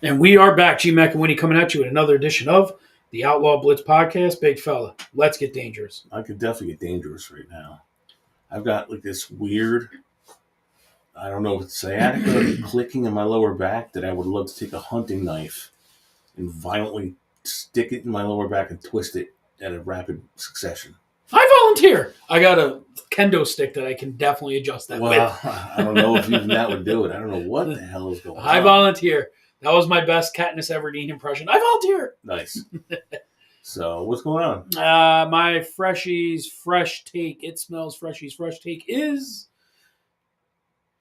And we are back. G-Mac and Winnie coming at you with another edition of the Outlaw Blitz podcast. Big fella, let's get dangerous. I could definitely get dangerous right now. I've got like this weird, I don't know if it's sciatica clicking in my lower back that I would love to take a hunting knife and violently stick it in my lower back and twist it at a rapid succession. I volunteer. I got a kendo stick that I can definitely adjust that Well, with. I don't know if even that would do it. I don't know what the hell is going on. I volunteer. That was my best Katniss Everdeen impression. I volunteer. Nice. So, what's going on? My Freshies Fresh Take. It smells Freshies Fresh Take is.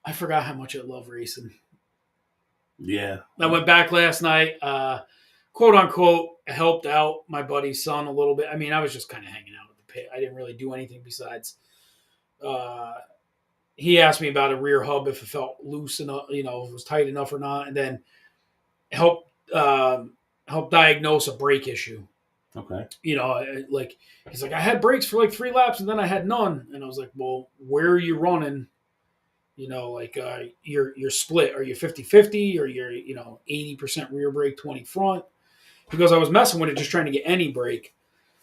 I forgot how much I love racing. Yeah. I went back last night. Quote unquote, helped out my buddy's son a little bit. I mean, I was just kind of hanging out at the pit. I didn't really do anything besides. He asked me about a rear hub if it felt loose enough, if it was tight enough or not, and then help diagnose a brake issue. Okay. Like he's like, I had brakes for like 3 laps and then I had none, and I was like, well, where are you running? You're split. Are you 50-50 or you're 80% rear brake, 20 front? Because I was messing with it, just trying to get any brake.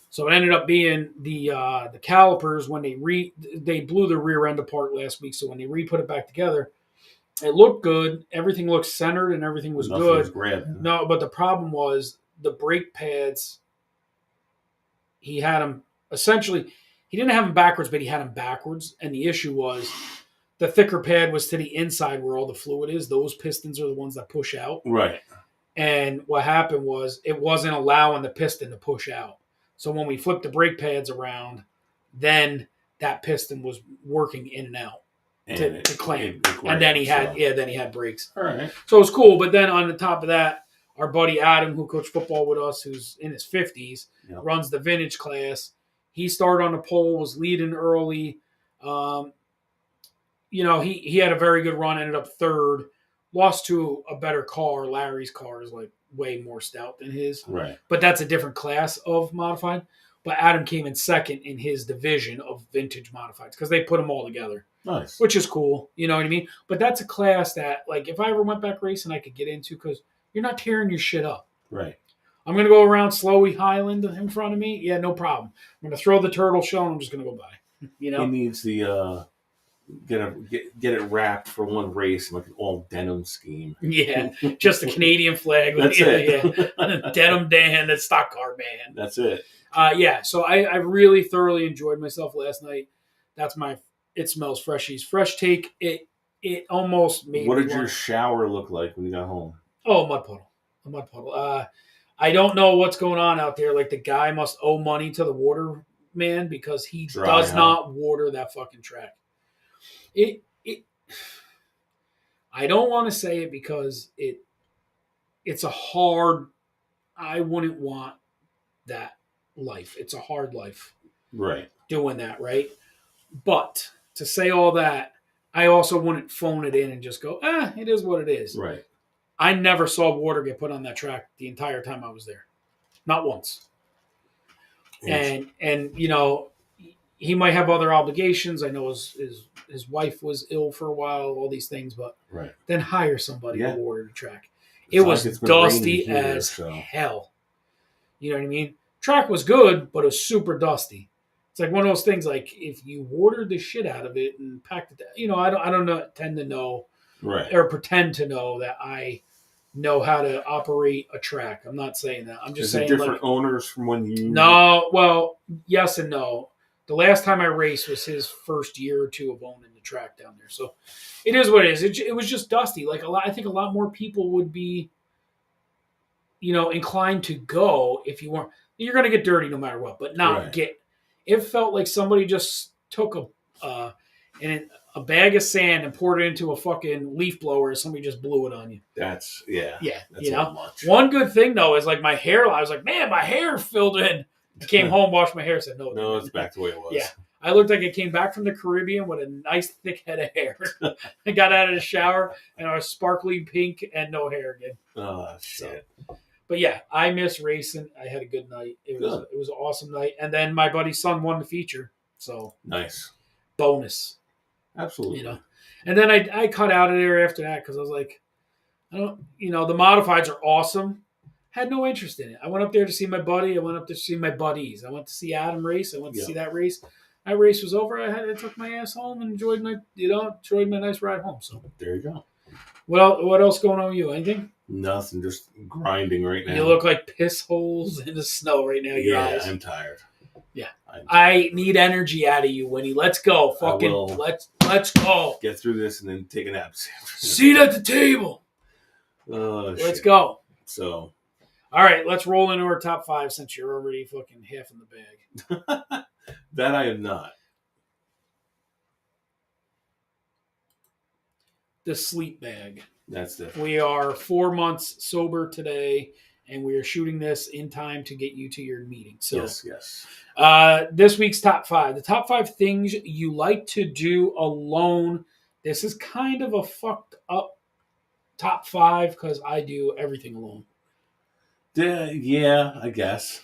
So it ended up being the calipers when they blew the rear end apart last week. So when they re-put it back together, it looked good. Everything looked centered and everything was Nothing good. was grabbing. No, but the problem was the brake pads. He had them essentially. He didn't have them backwards, but he had them backwards. And the issue was the thicker pad was to the inside where all the fluid is. Those pistons are the ones that push out. Right. And what happened was it wasn't allowing the piston to push out. So when we flipped the brake pads around, then that piston was working in and out to clamp. And then he had brakes. All right. So it was cool. But then on the top of that, our buddy Adam, who coached football with us, who's in his 50s, runs the vintage class. He started on the pole, was leading early. He had a very good run, ended up third. Lost to a better car. Larry's car is like way more stout than his. Right. But that's a different class of modified. But Adam came in second in his division of vintage modifieds because they put them all together. Nice. Which is cool. You know what I mean? But that's a class that, like, if I ever went back racing, I could get into because you're not tearing your shit up. Right. I'm going to go around Slowy Highland in front of me. Yeah, no problem. I'm going to throw the turtle shell and I'm just going to go by. He needs the... Get it wrapped for one race in like an all denim scheme. Yeah, just the Canadian flag. That's it. Yeah. Denim Dan, the stock car man. That's it. So I really thoroughly enjoyed myself last night. That's my It Smells Freshies Fresh Take. It almost made What did your shower look like when you got home? Oh, a mud puddle. I don't know what's going on out there. Like the guy must owe money to the water man because he does not water that fucking track. I don't want to say it because it's a hard. I wouldn't want that life. It's a hard life, right? Doing that, right? But to say all that, I also wouldn't phone it in and just go, it is what it is, right? I never saw water get put on that track the entire time I was there, not once. Yes. And he might have other obligations. I know his wife was ill for a while, all these things, but then hire somebody to water the track. It was dusty as hell. You know what I mean? Track was good, but it was super dusty. It's like one of those things, like if you watered the shit out of it and packed it down, I don't tend to know or pretend to know that I know how to operate a track. I'm not saying that. I'm just saying different owners from when you... No, well, yes and no. The last time I raced was his first year or two of owning the track down there. So it is what it is. It was just dusty. Like I think a lot more people would be, inclined to go if you weren't. You're going to get dirty no matter what, but not get. It felt like somebody just took a bag of sand and poured it into a fucking leaf blower and somebody just blew it on you. That's much. One good thing though is like my hair. I was like, man, my hair filled in. I came home, washed my hair, said no. It's back the way it was. Yeah. I looked like I came back from the Caribbean with a nice thick head of hair. I got out of the shower and I was sparkly pink and no hair again. Oh, shit. So, but yeah, I miss racing. I had a good night. It was an awesome night. And then my buddy's son won the feature. So nice. Bonus. Absolutely. And then I cut out of there after that because I was like, I don't. You know, the modifieds are awesome. Had no interest in it. I went up there to see my buddy. I went up to see my buddies. I went to see Adam race. I went to Yeah. see that race. That race was over. I took my ass home and enjoyed my nice ride home. So There you go. what else going on with you? Anything? Nothing. Just grinding right now. You look like piss holes in the snow right now. Your eyes. I'm tired. Yeah. I'm tired. I need energy out of you, Winnie. Let's go. Fucking let's go. Get through this and then take a nap. Seat at the table. Let's go. So, all right, let's roll into our top 5 since you're already fucking half in the bag. That I am not. The sleep bag. That's different. We are 4 months sober today, and we are shooting this in time to get you to your meeting. So, yes. This week's top 5. The top 5 things you like to do alone. This is kind of a fucked up top 5 because I do everything alone. Yeah, I guess.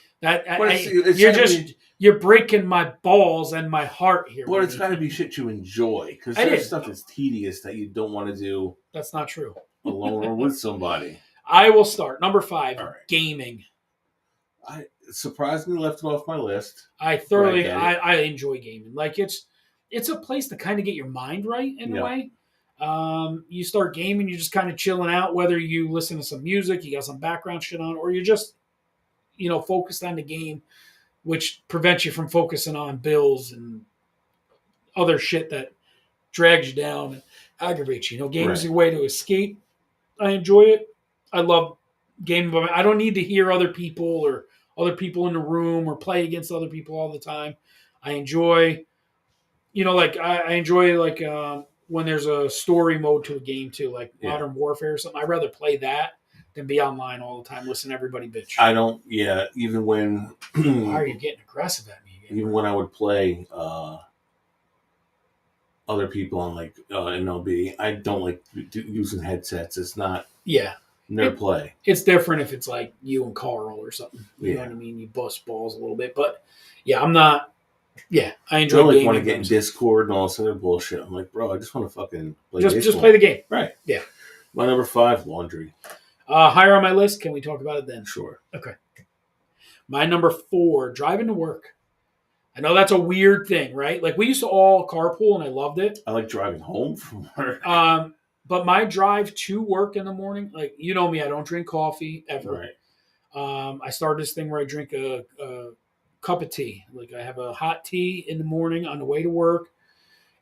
You're breaking my balls and my heart here. But it's got to be shit you enjoy, because there's stuff that's tedious that you don't want to do. That's not true. Alone or with somebody. I will start. Number 5, right. Gaming. I surprisingly left it off my list. I enjoy gaming. Like it's a place to kind of get your mind right in a way. You start gaming, you're just kind of chilling out, whether you listen to some music, you got some background shit on, or you're just, focused on the game, which prevents you from focusing on bills and other shit that drags you down and aggravates you. Gaming is a way to escape. I enjoy it. I love gaming, but I don't need to hear other people or other people in the room or play against other people all the time. I enjoy, I enjoy when there's a story mode to a game too, like Modern Warfare or something. I'd rather play that than be online all the time, listen to everybody bitch. I don't, even when... Why are you getting aggressive at me again? Even when I would play other people on MLB, I don't like using headsets. It's not... Yeah. Never play. It's different if it's like you and Carl or something. You know what I mean? You bust balls a little bit. But, I'm not... Yeah, I enjoy gaming. I want to get in Discord and all this other bullshit. I'm like, bro, I just want to fucking play Just play the game. Right. Yeah. My number 5, laundry. Higher on my list. Can we talk about it then? Sure. Okay. My number 4, driving to work. I know that's a weird thing, right? Like we used to all carpool and I loved it. I like driving home from work. But my drive to work in the morning, like you know me, I don't drink coffee ever. Right. I started this thing where I drink a cup of tea. Like I have a hot tea in the morning on the way to work,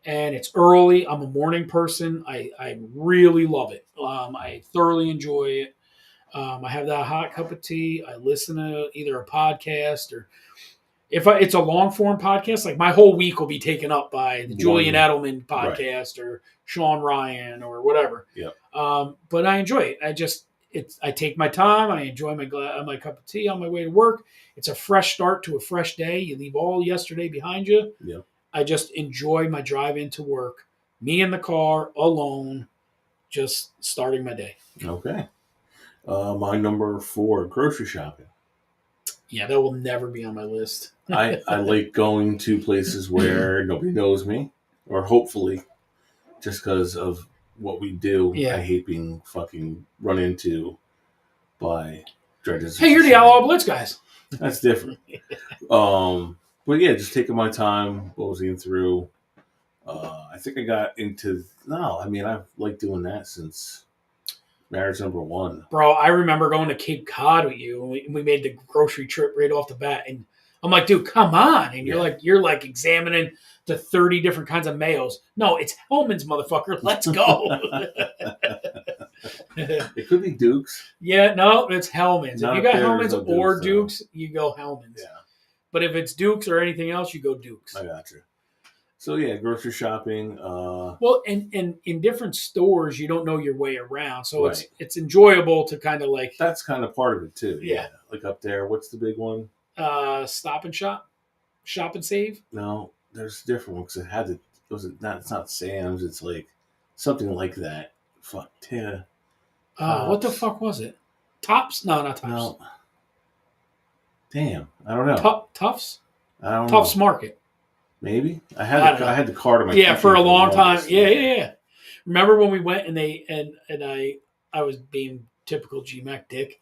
and it's early. I'm a morning person. I really love it. I thoroughly enjoy it. I have that hot cup of tea. I listen to either a podcast or it's a long form podcast, like my whole week will be taken up by the Julian Edelman podcast or Sean Ryan or whatever. Yeah. But I enjoy it. I take my time. I enjoy my cup of tea on my way to work. It's a fresh start to a fresh day. You leave all yesterday behind you. Yeah. I just enjoy my drive into work. Me in the car, alone, just starting my day. Okay. My number 4, grocery shopping. Yeah, that will never be on my list. I like going to places where nobody knows me, or hopefully, just because of what we do. Yeah. I hate being fucking run into by dredges. Hey, you're the Outlaw Blitz guys. That's different. But yeah, just taking my time, moseying through. I think I got into... No, I mean, I've liked doing that since marriage number 1. Bro, I remember going to Cape Cod with you, and we made the grocery trip right off the bat, and I'm like, dude, come on. And you're like examining the 30 different kinds of mayos. No, it's Hellman's, motherfucker. Let's go. It could be Duke's. Yeah, no, it's Hellman's. If you got Hellman's or Duke's, you go Hellman's. Yeah. But if it's Duke's or anything else, you go Duke's. I got you. So yeah, grocery shopping. Well, and in different stores, you don't know your way around, so it's enjoyable to kind of like. That's kind of part of it too. Yeah. Like up there, what's the big one? Stop and Shop, Shop and Save. No, there's a different one because it had to. It's not Sam's. It's like something like that. Fuck yeah. What the fuck was it? Tops? No, not Tops. No. Damn, I don't know. Tufts? I don't know. Tufts Market. Maybe I had the card on my for a long time. Yeah. Remember when we went and I I was being typical GMAC dick,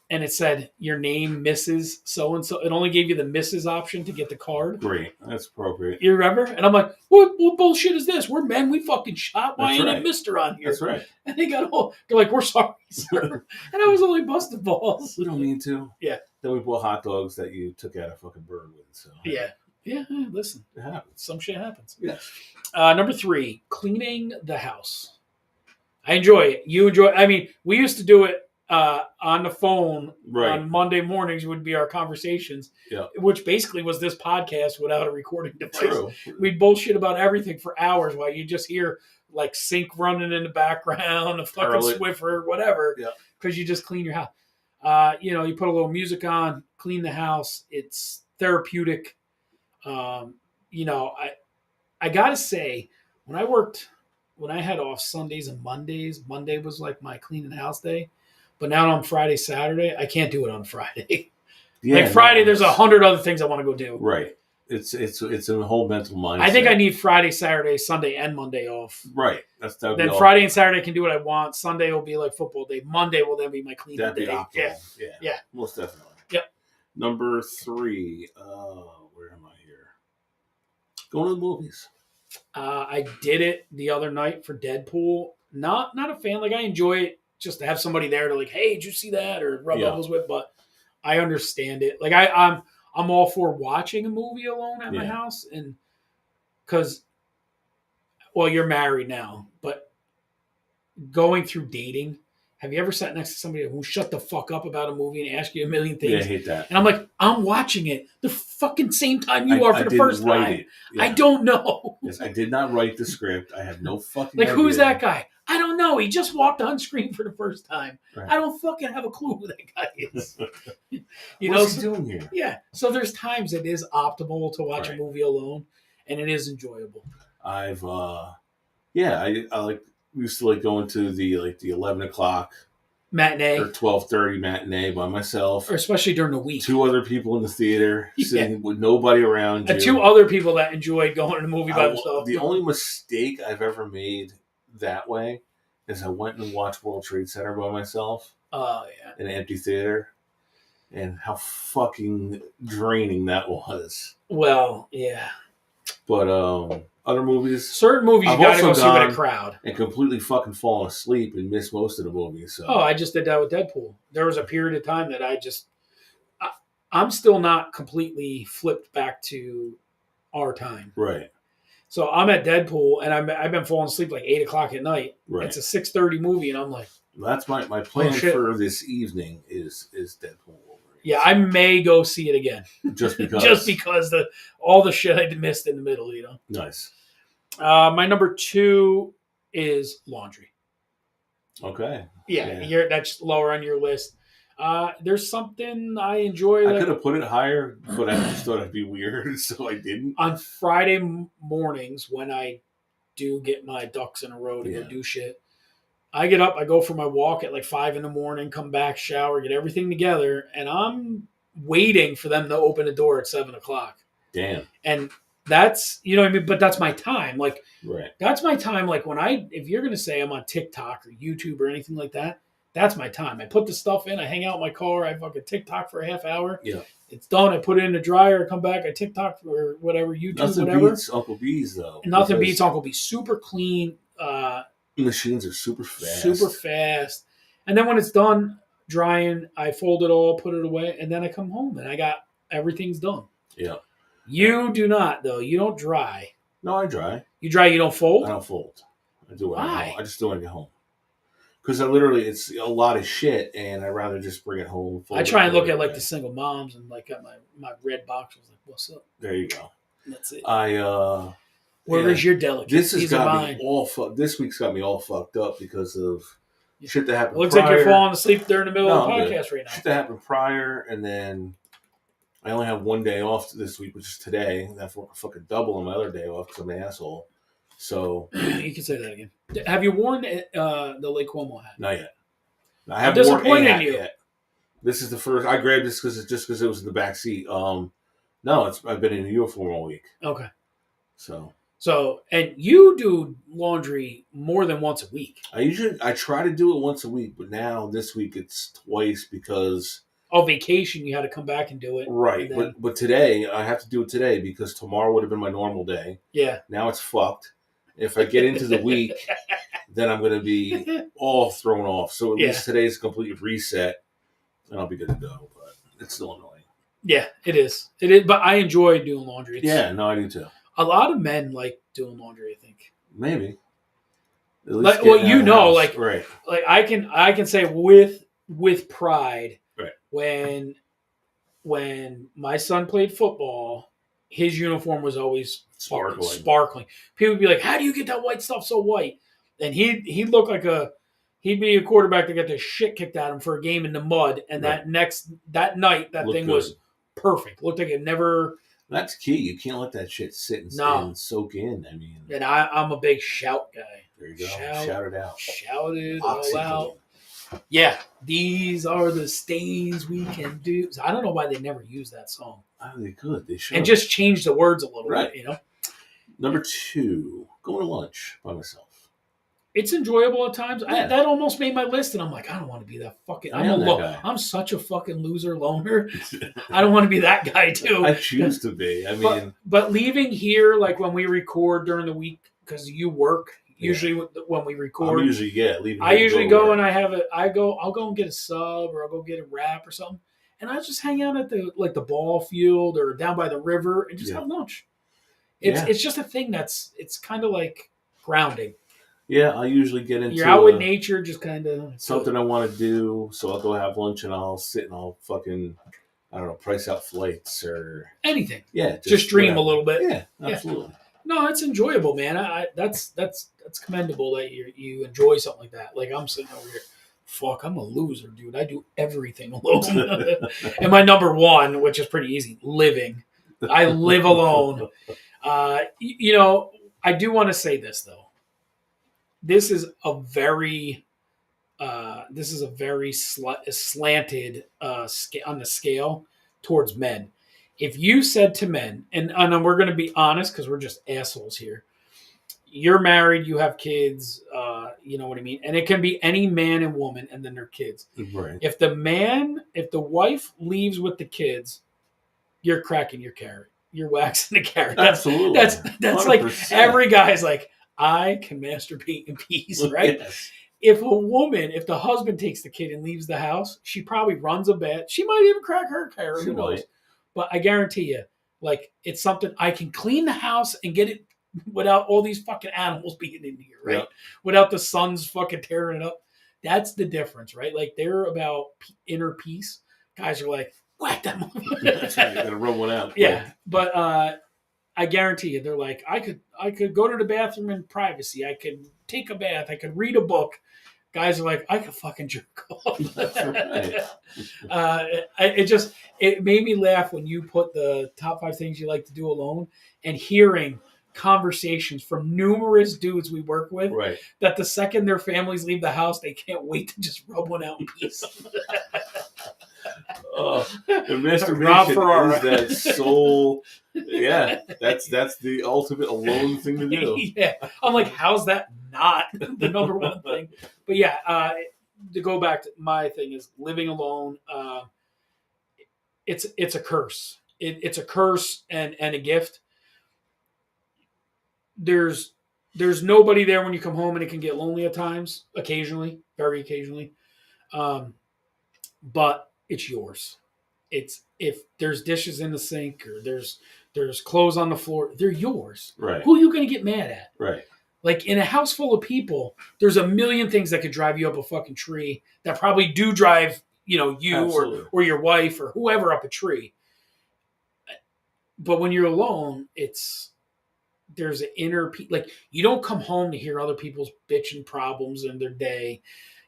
and it said your name Mrs. So and so. It only gave you the Mrs. option to get the card. Great, that's appropriate. You remember? And I'm like, what bullshit is this? We're men. We fucking shot. Why That's ain't right. it Mister on here? That's right. And they got all. They're like, we're sorry, sir. And I was only busted balls. We don't need to. Yeah. Then we bought hot dogs that you took out a fucking bird with. So Yeah. Yeah. Listen, it happens. some shit happens. Yes. Number 3, cleaning the house. I enjoy it. You enjoy it. I mean, we used to do it on the phone on Monday mornings would be our conversations, which basically was this podcast without a recording device. True. We'd bullshit about everything for hours while you just hear like sink running in the background, a fucking Swiffer, whatever, because you just clean your house. You put a little music on, clean the house. It's therapeutic. I got to say, when I had off Sundays and Mondays, Monday was like my cleaning house day. But now on Friday, Saturday, I can't do it on Friday. Like Friday, there's 100 other things I want to go do. Right. It's a whole mental mindset. I think I need Friday, Saturday, Sunday, and Monday off. Right. Then Friday and Saturday I can do what I want. Sunday will be like football day. Monday will then be my cleaning day. That'd be optimal. Yeah. Most definitely. Yep. Number 3. Where am I here? Going to the movies. I did it the other night for Deadpool. Not a fan. Like I enjoy it just to have somebody there to like, hey, did you see that? Or rub elbows with. But I understand it. Like I'm all for watching a movie alone at my house, and because, well, you're married now, but going through dating, have you ever sat next to somebody who shut the fuck up about a movie and ask you a million things? Yeah, I hate that. And I'm like, I'm watching it the fucking same time you are for the first time. Yeah. I don't know. Yes, I did not write the script. I have no fucking idea. Who's that guy? I don't know. He just walked on screen for the first time. Right. I don't fucking have a clue who that guy is. What's he doing here? Yeah. So there's times it is optimal to watch a movie alone, and it is enjoyable. I like used to like going to the 11 o'clock matinee or 12:30 matinee by myself, or especially during the week. 2 other people in the theater sitting with nobody around you. 2 other people that enjoyed going to the movie by themselves. The only mistake I've ever made that way is I went and watched World Trade Center by myself. Oh yeah, in an empty theater, and how fucking draining that was. Well, yeah, but other movies, certain movies, you gotta go see with a crowd and completely fucking fall asleep and miss most of the movies. So. Oh, I just did that with Deadpool. There was a period of time that I'm still not completely flipped back to our time. Right. So I'm at Deadpool, and I've been falling asleep like 8 o'clock at night. Right. It's a 6:30 movie, and I'm like, that's my plan for this evening is Deadpool. Yeah, I may go see it again. Just because. Just because all the shit I missed in the middle, Nice. My number 2 is laundry. Okay. Yeah. That's lower on your list. There's something I enjoy. I could have put it higher, but I just thought it'd be weird, so I didn't. On Friday mornings, when I do get my ducks in a row to go do shit, I get up, I go for my walk at like 5 a.m, come back, shower, get everything together, and I'm waiting for them to open the door at 7 o'clock. Damn. And that's, what I mean? But that's my time. Like, right. That's my time. Like if you're going to say I'm on TikTok or YouTube or anything like that, that's my time. I put the stuff in, I hang out in my car, I fucking TikTok for a half hour. Yeah. It's done. I put it in the dryer, I come back, I TikTok or whatever, YouTube, Nothing whatever. Beats Uncle B's though. Nothing beats Uncle B's. Super clean. Machines are super fast. Super fast. And then when it's done drying, I fold it all, put it away, and then I come home and I got everything's done. Yeah. You do not, though. You don't dry. No, I dry. You dry, you don't fold? I don't fold. I do it. Why? I just do it when I get home. Because it's a lot of shit, and I'd rather just bring it home. I try and look at like the single moms and like got my red box. I was like, what's up? There you go. That's it. Where's your delicacy? This week's got me all fucked up because of shit that happened. It looks like you're falling asleep during the middle of the podcast right now. Shit that happened prior, and then I only have 1 day off this week, which is today. And I have to work a fucking double on my other day off because I'm an asshole. So you can say that again. Have you worn the Lake Como hat? Not yet. I haven't worn a hat yet. This is the first. I grabbed this because it was in the back seat. No, I've been in a uniform all week. Okay. So So, and you do laundry more than once a week. I try to do it once a week, but now this week it's twice because Vacation, you had to come back and do it. right. Then, But today I have to do it today because tomorrow would have been my normal day. yeah. Now it's fucked. If I get into the week, then I'm going to be all thrown off. So at least today's a complete reset, and I'll be good to go. But it's still annoying. Yeah, it is. It is, but I enjoy doing laundry. Yeah, no, I do too. A lot of men like doing laundry, I think. Maybe. Like, well, you know, like, right. Like I can say with pride, right. When my son played football, his uniform was always sparkling. People would be like, "How do you get that white stuff so white?" And he'd look like he'd be a quarterback that got the shit kicked out of him for a game in the mud. And that night, that thing was perfect. Looked like it never. That's key. You can't let that shit sit and soak in. I mean, and I'm a big shout guy. There you go. Shout it out. Shout it all out. Yeah, these are the stains we can do. I don't know why they never use that song. Oh, they could. They should. And just change the words a little bit, you know? Number 2, going to lunch by myself. It's enjoyable at times. Yeah. That almost made my list, and I'm like, I don't want to be that fucking... I'm such a fucking loser loner. I don't want to be that guy, too. I choose to be. I mean... But leaving here, like when we record during the week, because you work... Usually when we record, I usually go and I'll go and get a sub or I'll go get a wrap or something, and I just hang out at the ball field or down by the river and just have lunch. It's just a thing it's kind of like grounding. Yeah, I usually get into... You're out with nature, just kind of... Something I want to do, so I'll go have lunch and I'll sit and I'll fucking, I don't know, price out flights or... Anything. Yeah. Just dream a little bit. Yeah, absolutely. Yeah. No, it's enjoyable, man. That's commendable that you enjoy something like that. Like I'm sitting over here, fuck, I'm a loser, dude. I do everything alone. And my number 1, which is pretty easy, living. I live alone. You know, I do want to say this though. This is a very slanted on the scale towards men. If you said to men, and we're going to be honest because we're just assholes here. You're married, you have kids, you know what I mean? And it can be any man and woman and then their kids. Right. If the wife leaves with the kids, you're cracking your carrot. You're waxing the carrot. Absolutely. That's 100%. Like every guy's like, I can masturbate in peace, right? Yes. If the husband takes the kid and leaves the house, she probably runs a bet. She might even crack her carrot. Who knows? But I guarantee you, like, it's something I can clean the house and get it without all these fucking animals being in here, right? Yep. Without the sons fucking tearing it up. That's the difference, right? Like, they're about inner peace. Guys are like, whack that motherfucker. That's right. You gotta rub one out. Yeah. Right. But I guarantee you, they're like, I could go to the bathroom in privacy. I could take a bath. I could read a book. Guys are like, I could fucking jerk off. That's right. It made me laugh when you put the top 5 things you like to do alone and hearing conversations from numerous dudes we work with that the second their families leave the house, they can't wait to just rub one out in peace. The masturbation is that soul. Yeah, that's the ultimate alone thing to do. Yeah, I'm like, how's that not the number 1 thing? But yeah, to go back to my thing is living alone. It's a curse. It's a curse and a gift. There's nobody there when you come home, and it can get lonely at times, occasionally, very occasionally. But it's yours. It's if there's dishes in the sink or there's clothes on the floor, they're yours. Right. Who are you going to get mad at? Right. Like in a house full of people, there's a million things that could drive you up a fucking tree that probably do drive, you or your wife or whoever up a tree. But when you're alone, there's an inner like you don't come home to hear other people's bitching problems in their day.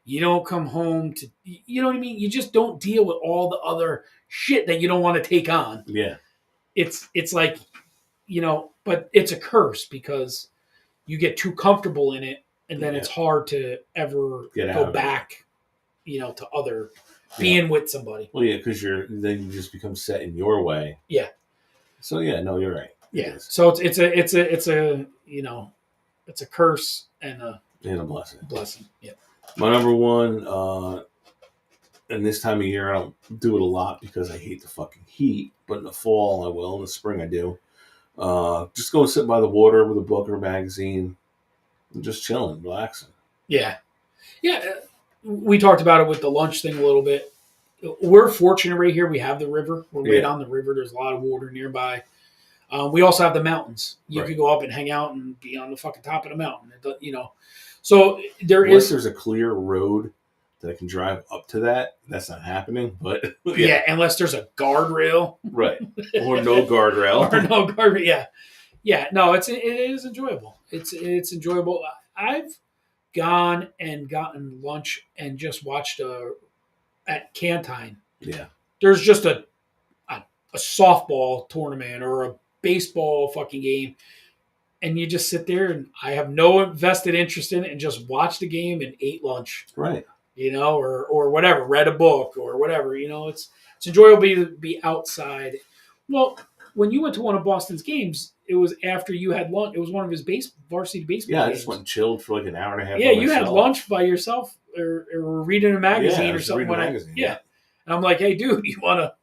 You don't come home to, you know what I mean? You just don't deal with all the other shit that you don't want to take on. Yeah. It's like, but it's a curse because you get too comfortable in it and then it's hard to ever go back, to other being with somebody. Well, yeah, because then you just become set in your way. Yeah. So, yeah, no, you're right. Yeah. It is. So it's a it's a curse and a And a blessing. blessing. Yeah. My number one, and this time of year I don't do it a lot because I hate the fucking heat, but in the fall I will, in the spring I do. Just go sit by the water with a book or a magazine and just chilling, relaxing. Yeah. Yeah. We talked about it with the lunch thing a little bit. We're fortunate right here. We have the river. We're right on the river. There's a lot of water nearby. We also have the mountains. You could go up and hang out and be on the fucking top of the mountain. So Unless there's a clear road that I can drive up to that. That's not happening, but yeah, unless there's a guardrail. Right. Or no guardrail. Or no guardrail. Yeah. Yeah. No, it is enjoyable. It's enjoyable. I've gone and gotten lunch and just watched at Cantine. Yeah. There's just a softball tournament or a baseball fucking game, and you just sit there, and I have no vested interest in it, and just watch the game and ate lunch. Right. Or whatever, read a book or whatever. It's enjoyable to be outside. Well, when you went to one of Boston's games, it was after you had lunch. It was one of his varsity baseball games. I just went and chilled for like an hour and a half. Yeah, you had lunch by yourself or reading a magazine or something. Yeah. And I'm like, hey, dude, you want to?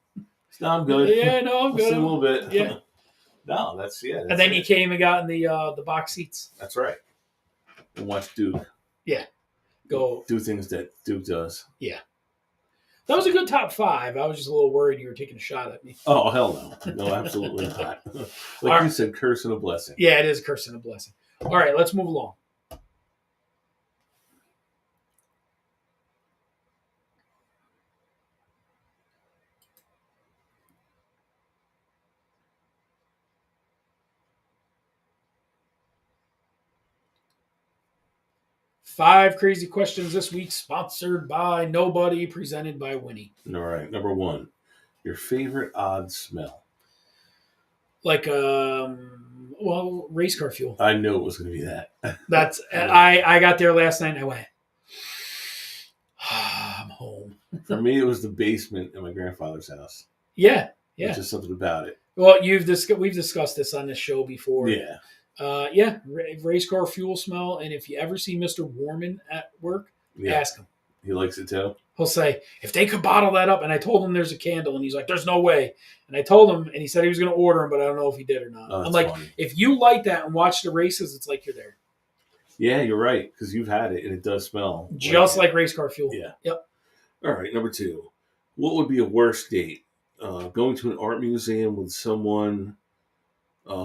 No, I'm good. Yeah, no, I'm good. A little bit. Yeah. No, that's and then you came and got in the box seats. That's right. And watch Duke. Yeah. Go do things that Duke does. Yeah. That was a good top 5. I was just a little worried you were taking a shot at me. Oh, hell no. No, absolutely not. You said, curse and a blessing. Yeah, it is a curse and a blessing. All right, let's move along. Five crazy questions this week, sponsored by nobody, presented by Winnie. All right, number 1. Your favorite odd smell? Like, race car fuel. I knew it was going to be that. That's I got there last night and I went, I'm home. For me, it was the basement in my grandfather's house. Yeah. There's just something about it. Well, we've discussed this on this show before. Yeah. Race car fuel smell. And if you ever see Mr. Warman at work, ask him. He likes it too? He'll say, if they could bottle that up. And I told him there's a candle. And he's like, there's no way. And I told him, and he said he was going to order them, but I don't know if he did or not. I'm like, funny. If you light that and watch the races, it's like you're there. Yeah, you're right. Because you've had it, and it does smell. Just like race car fuel. Yeah. Yep. All right, number 2. What would be a worse date? Going to an art museum with someone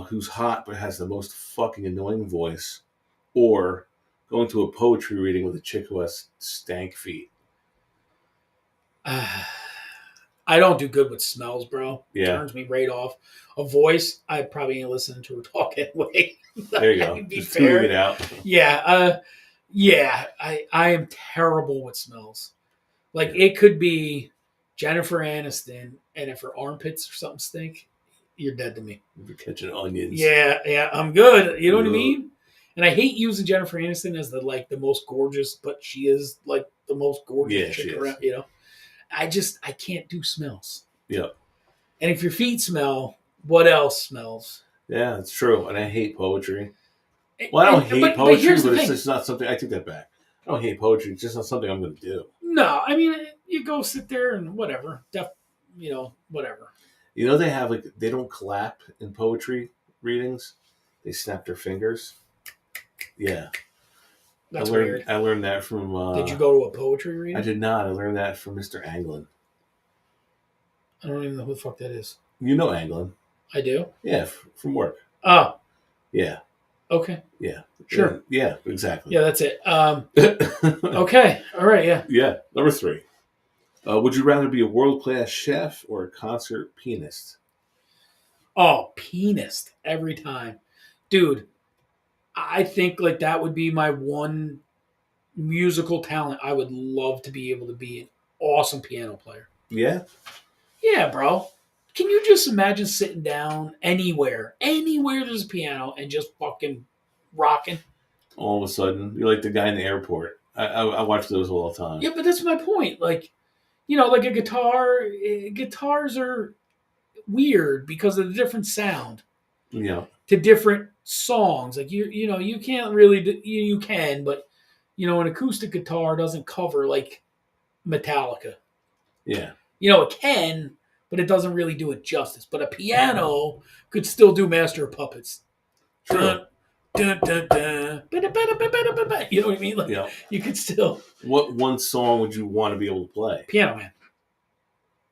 who's hot but has the most fucking annoying voice, or going to a poetry reading with a chick who has stank feet? I don't do good with smells, bro. Yeah. It turns me right off. A voice, I probably ain't listening to her talk anyway. There you go. Just tuning it out. Yeah. I am terrible with smells. Like, it could be Jennifer Aniston, and if her armpits or something stink, you're dead to me. You're catching onions. Yeah, I'm good. You know what I mean? And I hate using Jennifer Aniston as the most gorgeous, but she is like the most gorgeous chick around. I can't do smells. Yeah. And if your feet smell, what else smells? Yeah, it's true. And I hate poetry. Well, I don't hate poetry, but it's just not something. I take that back. I don't hate poetry. It's just not something I'm going to do. No, I mean, you go sit there and whatever. Whatever. They have they don't clap in poetry readings. They snap their fingers. Yeah. That's weird. I learned that from... did you go to a poetry reading? I did not. I learned that from Mr. Anglin. I don't even know who the fuck that is. You know Anglin. I do? Yeah, from work. Oh. Yeah. Okay. Yeah. Sure. Yeah, exactly. Yeah, that's it. Okay. All right, yeah. Yeah. Number 3. Would you rather be a world-class chef or a concert pianist? Oh, pianist every time. Dude, I think that would be my one musical talent. I would love to be able to be an awesome piano player. Yeah? Yeah, bro. Can you just imagine sitting down anywhere there's a piano and just fucking rocking? All of a sudden, you're like the guy in the airport. I watch those all the time. Yeah, but that's my point. Like a guitar, guitars are weird because of the different sound. Yeah. to different songs. Like you can't really you can, but an acoustic guitar doesn't cover like Metallica. Yeah. It can, but it doesn't really do it justice. But a piano could still do Master of Puppets. True. Dun, dun, dun, dun. You know what I mean? Like Yeah. you could still. What one song would you want to be able to play? Piano Man.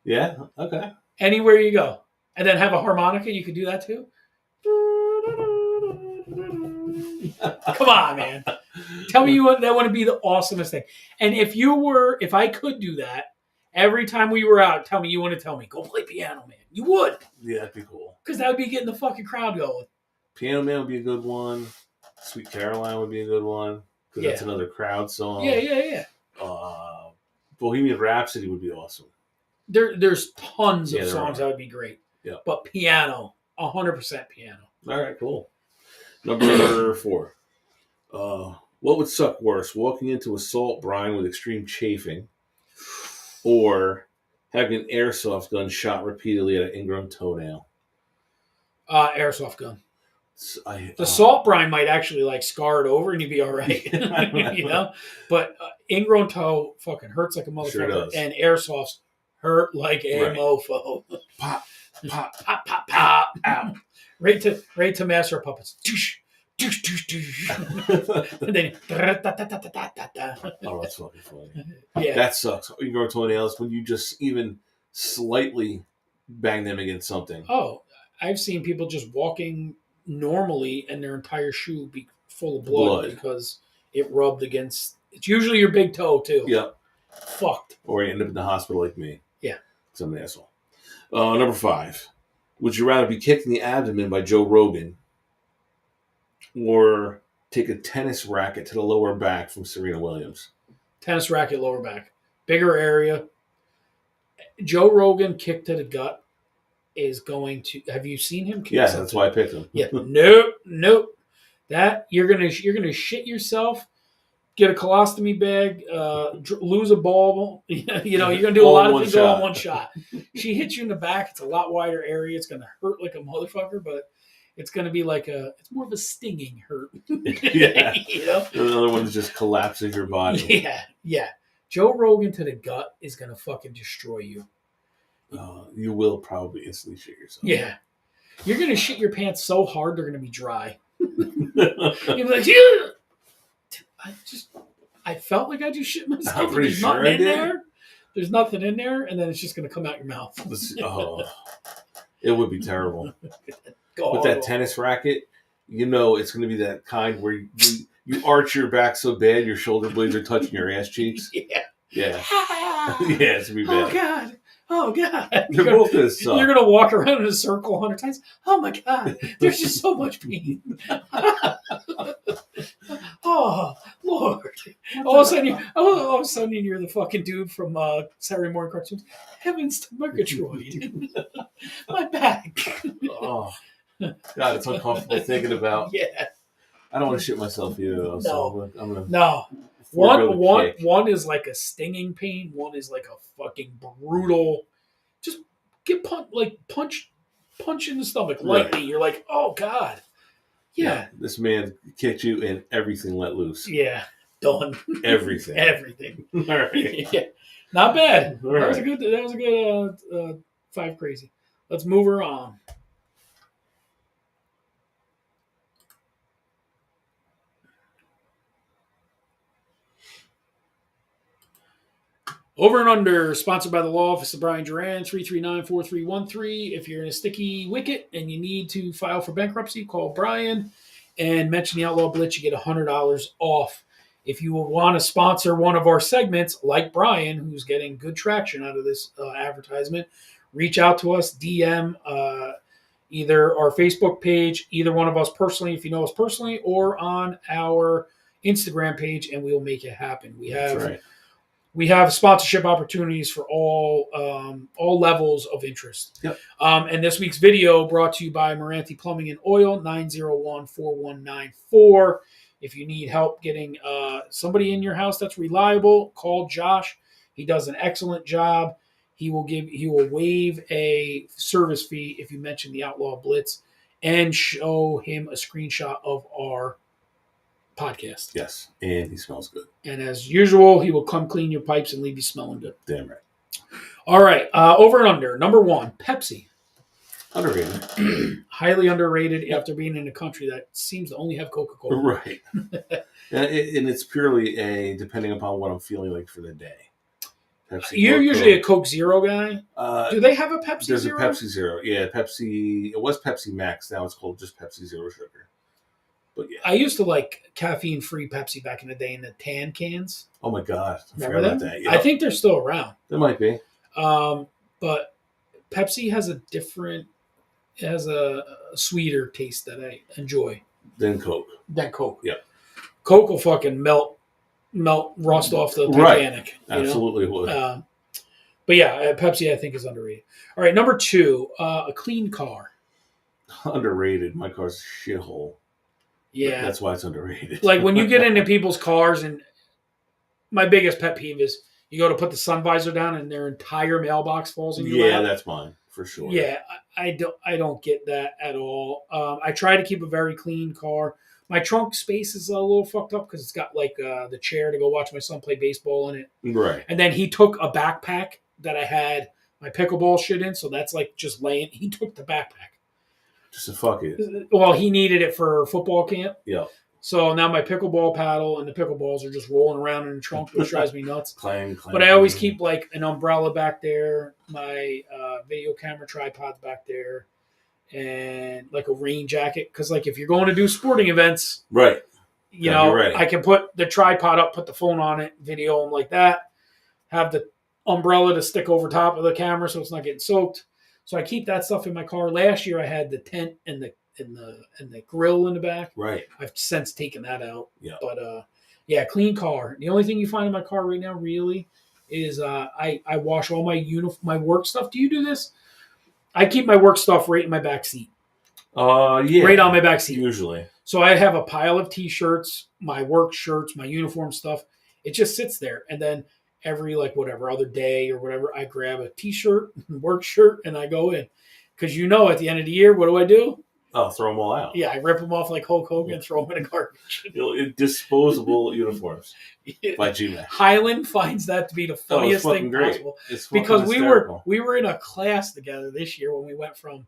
Yeah. Okay. Anywhere you go, and then have a harmonica. You could do that too. Come on, man. Tell me that would be the awesomest thing. And if I could do that every time we were out, tell me you want to tell me go play Piano Man. You would. Yeah, that'd be cool. Because that would be getting the fucking crowd going. Piano Man would be a good one. Sweet Caroline would be a good one because that's another crowd song. Yeah. Bohemian Rhapsody would be awesome. There's tons of songs that would be great. Yeah. But piano, 100% piano. All right, cool. Number 4. What would suck worse, walking into a salt brine with extreme chafing, or having an airsoft gun shot repeatedly at an ingrown toenail? Airsoft gun. The salt brine might actually like scar it over and you'd be all right. But ingrown toe fucking hurts like a motherfucker. Sure does. And airsoffts hurt like a mofo. Pop, pop, pop, pop, pop. Ow. Right to Master of Puppets. And then oh, that's fucking funny. Yeah. That sucks. Ingrown toenails when you just even slightly bang them against something. Oh, I've seen people just walking normally and their entire shoe be full of blood because it rubbed against. It's usually your big toe too. Yep. Fucked. Or you end up in the hospital like me. Yeah. Because I'm an asshole. Number 5. Would you rather be kicked in the abdomen by Joe Rogan or take a tennis racket to the lower back from Serena Williams? Tennis racket, lower back. Bigger area. Joe Rogan kick to the gut is going to. Have you seen him kick? Yeah, that's why I picked him. Yeah. Nope. That you're gonna shit yourself. Get a colostomy bag, lose a ball. You're gonna do a lot of things all in one shot. She hits you in the back. It's a lot wider area. It's gonna hurt like a motherfucker, but it's gonna be like it's more of a stinging hurt. Yeah. The other one's just collapsing your body. Yeah. Joe Rogan to the gut is gonna fucking destroy you. You will probably instantly shit yourself. Yeah. You're gonna shit your pants so hard they're gonna be dry. You'll be like, yeah. I felt like I just shit myself. I'm pretty There's sure nothing I in did. there. There's nothing in there, and then it's just going to come out your mouth. It would be terrible. With that tennis racket, it's going to be that kind where you arch your back so bad your shoulder blades are touching your ass cheeks. Yeah. Yeah, it's going to be bad. Oh, God. They're both going to suck. You're going to walk around in a circle 100 times. Oh, my God. There's just so much pain. Oh, Lord. All of a sudden, you're the fucking dude from Saturday morning cartoons. Heavens to Murgatroyd. My back. Oh, God, it's uncomfortable thinking about. Yeah. I don't want to shit myself either, though. So I'm gonna no. One is like a stinging pain. One is like a fucking brutal. Just get punch in the stomach lightly. Right. You're like, oh God. Yeah. This man kicked you and everything let loose. Yeah. Done. Everything. All right. Yeah. Not bad. All right. That was a good 5 crazy. Let's move her on. Over and Under, sponsored by the Law Office of Brian Duran, 339-4313. If you're in a sticky wicket and you need to file for bankruptcy, call Brian and mention the Outlaw Blitz. You get $100 off. If you want to sponsor one of our segments, like Brian, who's getting good traction out of this advertisement, reach out to us, DM either our Facebook page, either one of us personally, if you know us personally, or on our Instagram page, and we will make it happen. We have sponsorship opportunities for all levels of interest. Yep. And this week's video brought to you by Moranti Plumbing and Oil, 901-4194. If you need help getting somebody in your house that's reliable, call Josh. He does an excellent job. He will waive a service fee if you mention the Outlaw Blitz, and show him a screenshot of our podcast. Yes, and he smells good. And as usual, he will come clean your pipes and leave you smelling good. Damn right. All right, over and under. Number 1, Pepsi. Underrated. Highly underrated after being in a country that seems to only have Coca-Cola. Right. And it's purely depending upon what I'm feeling like for the day. Pepsi You're usually a Coke Zero guy. Do they have a Pepsi There's Zero? There's a Pepsi Zero. Yeah, Pepsi. It was Pepsi Max. Now it's called just Pepsi Zero Sugar. But yeah. I used to like caffeine-free Pepsi back in the day in the tan cans. Oh my God. Remember them? About that. Yep. I think they're still around. They might be. But Pepsi has a sweeter taste that I enjoy Than Coke. Yeah. Coke will fucking melt rust off the Titanic. Right. Absolutely would. But yeah, Pepsi I think is underrated. All right, number 2, a clean car. Underrated. My car's a shithole. Yeah. That's why it's underrated. Like when you get into people's cars, and my biggest pet peeve is you go to put the sun visor down and their entire mailbox falls in your lap. Yeah, that's mine for sure. Yeah, I don't get that at all. I try to keep a very clean car. My trunk space is a little fucked up because it's got like the chair to go watch my son play baseball in it. Right. And then he took a backpack that I had my pickleball shit in, so that's like just laying. He took the backpack. Just to fuck it. Well, he needed it for football camp. Yeah. So now my pickleball paddle and the pickleballs are just rolling around in the trunk, which drives me nuts. Clang. But I always keep like an umbrella back there, my video camera tripod's back there, and like a rain jacket. Because like if you're going to do sporting events, right, you know, I can put the tripod up, put the phone on it, video them like that. Have the umbrella to stick over top of the camera so it's not getting soaked. So I keep that stuff in my car. Last year I had the tent and the grill in the back. Right. I've since taken that out. Yeah. But yeah, clean car. The only thing you find in my car right now really is I wash all my work stuff. Do you do this? I keep my work stuff right in my back seat. Yeah. Right on my back seat. Usually. So I have a pile of t-shirts, my work shirts, my uniform stuff. It just sits there. And then every like whatever other day or whatever, I grab a t-shirt, work shirt, and I go in. Because at the end of the year, what do? Oh, throw them all out. Yeah, I rip them off like Hulk Hogan and throw them in a garbage. Disposable uniforms by G-Man. Highland finds that to be the funniest thing possible. Because we were in a class together this year when we went from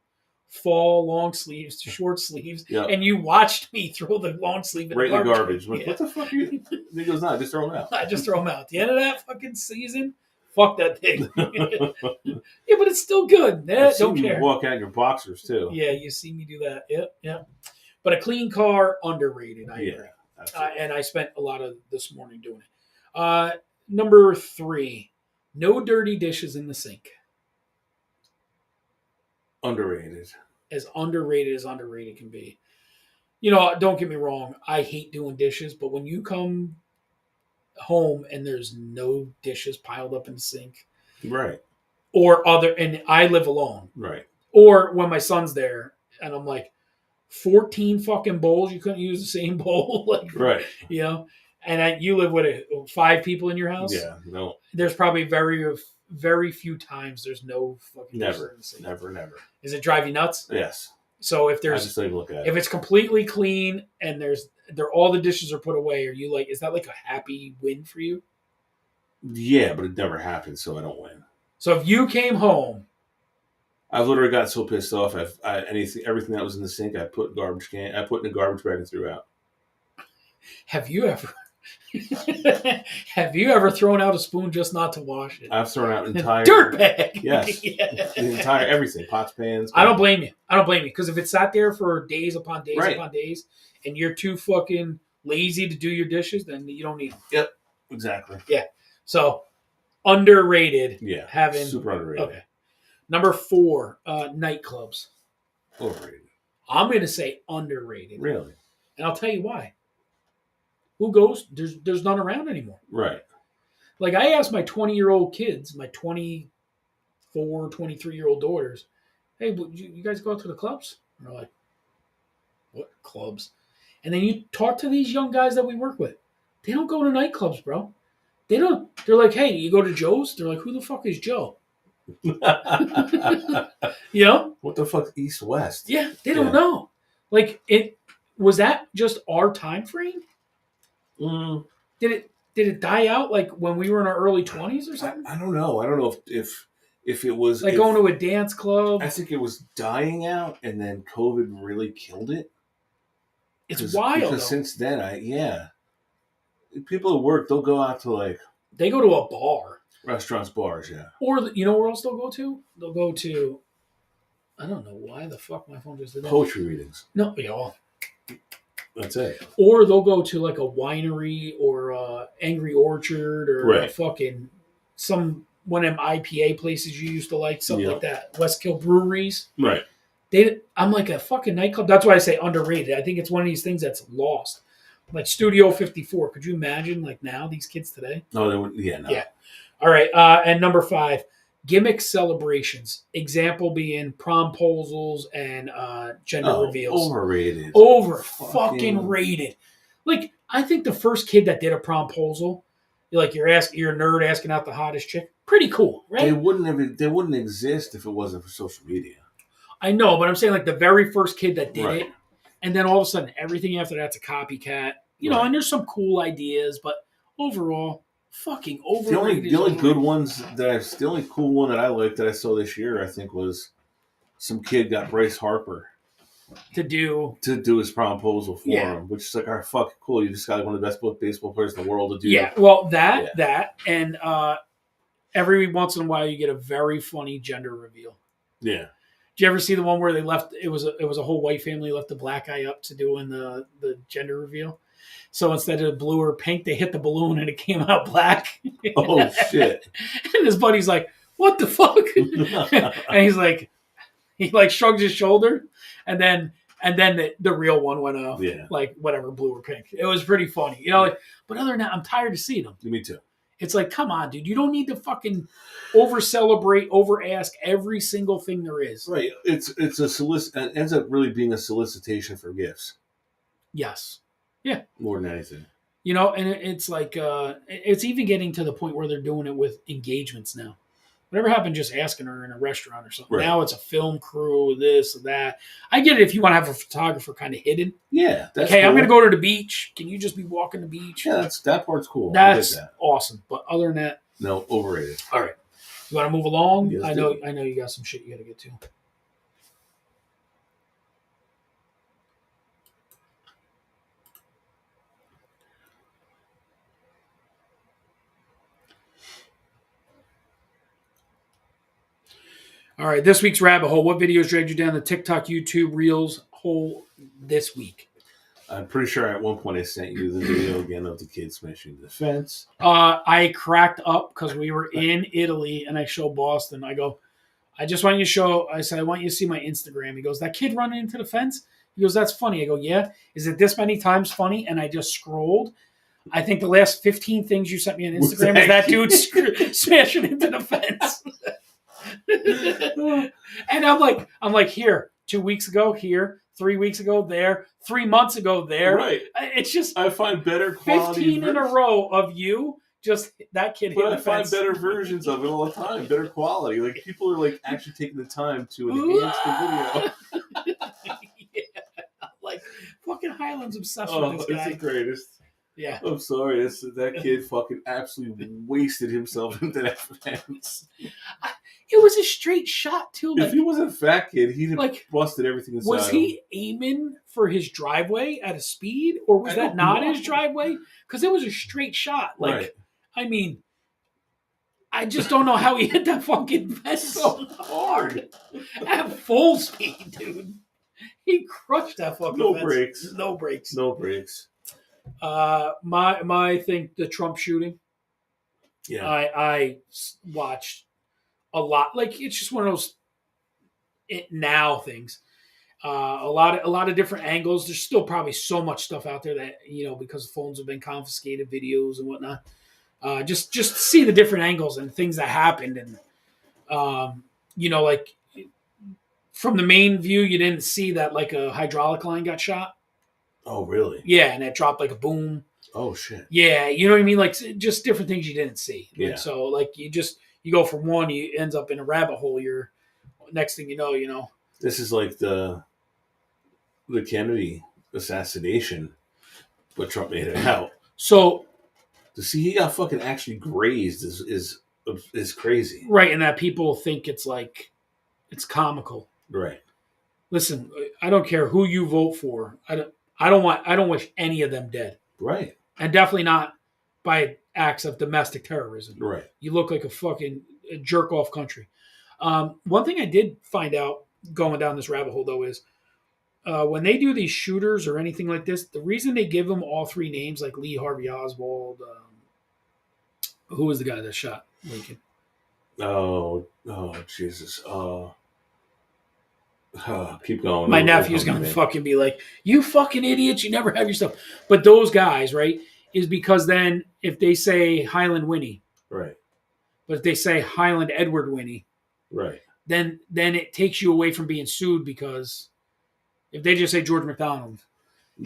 fall long sleeves to short sleeves, and you watched me throw the long sleeve in the garbage. Like, what the fuck are you? He goes, no, just throw them out. I just throw them out. At the end of that fucking season, fuck that thing. Yeah, but it's still good. Don't care. You walk out in your boxers too. Yeah, you see me do that. Yep. But a clean car, underrated. I agree. And I spent a lot of this morning doing it. Number 3, no dirty dishes in the sink. Underrated as underrated can be. Don't get me wrong. I hate doing dishes, but when you come home and there's no dishes piled up in the sink, right, and I live alone, right, or when my son's there and I'm like 14 fucking bowls, you couldn't use the same bowl, like, right, and you live with 5 people in your house. Yeah, no, there's probably very few times there's no fucking never. Does it drive you nuts? Yes. So if it's completely clean and all the dishes are put away, are you like, is that like a happy win for you? Yeah, but it never happens, so I don't win. So if you came home, I've literally got so pissed off. Everything that was in the sink, I put in a garbage bag and threw out. Have you ever thrown out a spoon just not to wash it? I've thrown out entire dirt bag. Yes, yeah. The entire everything, pots, pans. I don't blame you. Because if it sat there for days upon days upon days, and you're too fucking lazy to do your dishes, then you don't need them. Yep, exactly. Yeah. So underrated. Yeah, super underrated. Okay. Number 4, nightclubs. Overrated. I'm going to say underrated. Really? And I'll tell you why. Who goes? There's none around anymore. Right. Like I asked my 20-year-old kids, my 24, 23-year-old daughters, hey, you guys go out to the clubs? And they're like, what clubs? And then you talk to these young guys that we work with. They don't go to nightclubs, bro. They don't. They're like, hey, you go to Joe's? They're like, who the fuck is Joe? You know? What the fuck's East West? Yeah, they don't know. Like, it was that just our time frame? Mm, Did it die out like when we were in our early 20s or something? I don't know. I don't know if it was Like going to a dance club. I think it was dying out, and then COVID really killed it. It's wild because though. since then, people at work, they'll go out to like They go to a bar, restaurants, bars, yeah, or you know where else they'll go to? They'll go to. I don't know why the fuck my phone just did that. Poetry readings. No, y'all. That's it. Or they'll go to like a winery or a Angry Orchard or a fucking one of them IPA places you used to like, something like that. Westkill Breweries. Right. I'm like a fucking nightclub. That's why I say underrated. I think it's one of these things that's lost. Like Studio 54. Could you imagine like now these kids today? No, they wouldn't. Yeah, no. Yeah. All right. And number 5, gimmick celebrations. Example being promposals and gender reveals. Overrated. Fucking rated. Like, I think the first kid that did a promposal, you're a nerd asking out the hottest chick. Pretty cool, right? They wouldn't exist if it wasn't for social media. I know, but I'm saying like the very first kid that did it, and then all of a sudden everything after that's a copycat. You know, and there's some cool ideas, but overall, fucking overrated. The only good ones the only cool one that I liked that I saw this year, I think, was some kid got Bryce Harper to do his promposal for him, which is like, all right, fucking cool. You just got one of the best baseball players in the world to do. Yeah, well, that, and every once in a while you get a very funny gender reveal. Yeah. Did you ever see the one where they left? It was a whole white family left the black guy up to doing the gender reveal. So instead of blue or pink, they hit the balloon and it came out black. Oh shit! And his buddy's like, "What the fuck?" And he's like, he like shrugs his shoulder, and then the real one went off. Yeah. Like whatever, blue or pink. It was pretty funny, you know. Like, but other than that, I'm tired of seeing them. Me too. It's like, come on, dude. You don't need to fucking over celebrate, over ask every single thing there is. Right. It's a it ends up really being a solicitation for gifts. Yes. Yeah. More than anything. You know, and it's like it's even getting to the point where they're doing it with engagements now. Whatever happened just asking her in a restaurant or something. Right. Now it's a film crew, this, that. I get it if you want to have a photographer kind of hidden. Yeah. That's okay, cool. I'm going to go to the beach. Can you just be walking the beach? Yeah, that part's cool. That's awesome. But other than that. No, overrated. All right. You want to move along? Yes, I know you got some shit you got to get to. All right, this week's rabbit hole. What videos dragged you down the TikTok, YouTube, Reels hole this week? I'm pretty sure at one point I sent you the video again of the kid smashing the fence. I cracked up because we were in Italy and I showed Boston. I go, I just want you to show. I said, I want you to see my Instagram. He goes, that kid running into the fence? He goes, that's funny. I go, yeah. Is it this many times funny? And I just scrolled. I think the last 15 things you sent me on Instagram is that dude smashing into the fence. And I'm like, here, 2 weeks ago, here, 3 weeks ago, there, 3 months ago, there. Right. It's just I find better quality 15 in a row of you. Just that kid hit the fence. But I find better versions of it all the time. Better quality. Like people are like actually taking the time to enhance the video. Yeah. Like fucking Highland's obsessed with this guy. It's the greatest. Yeah. I'm sorry. That kid fucking absolutely wasted himself into that fence. It was a straight shot too. If he was a fat kid, he'd have busted everything inside. Was he aiming for his driveway at a speed, or was that not his driveway? Because it was a straight shot. Like, right. I mean, I just don't know how he hit that fucking fence so hard at full speed, dude. He crushed that fucking fence. No brakes. No brakes. My thing, the Trump shooting. Yeah, I watched a lot. Like it's just one of those now things. A lot of different angles. There's still probably so much stuff out there that because the phones have been confiscated, videos and whatnot. Just see the different angles and things that happened, and like from the main view, you didn't see that like a hydraulic line got shot. Oh, really? Yeah, and it dropped like a boom. Oh shit. Yeah, you know what I mean? Like just different things you didn't see. Yeah. Like, so like you you go from one, you ends up in a rabbit hole. You're next thing you know. This is like the Kennedy assassination, but Trump made it out. So To see he got fucking actually grazed is crazy. right, and that people think it's like it's comical. Right. Listen, I don't care who you vote for. I don't wish any of them dead. Right. And definitely not by acts of domestic terrorism. Right. You look like a fucking jerk off country. One thing I did find out going down this rabbit hole though is when they do these shooters or anything like this, the reason they give them all three names, like Lee Harvey Oswald, who was the guy that shot Lincoln? Oh, Jesus. Keep going. My nephew's gonna fucking be like, "You fucking idiots! You never have your stuff." But those guys, right, is because then if they say Highland Winnie, right, but if they say Highland Edward Winnie, right, then it takes you away from being sued because if they just say George McDonald,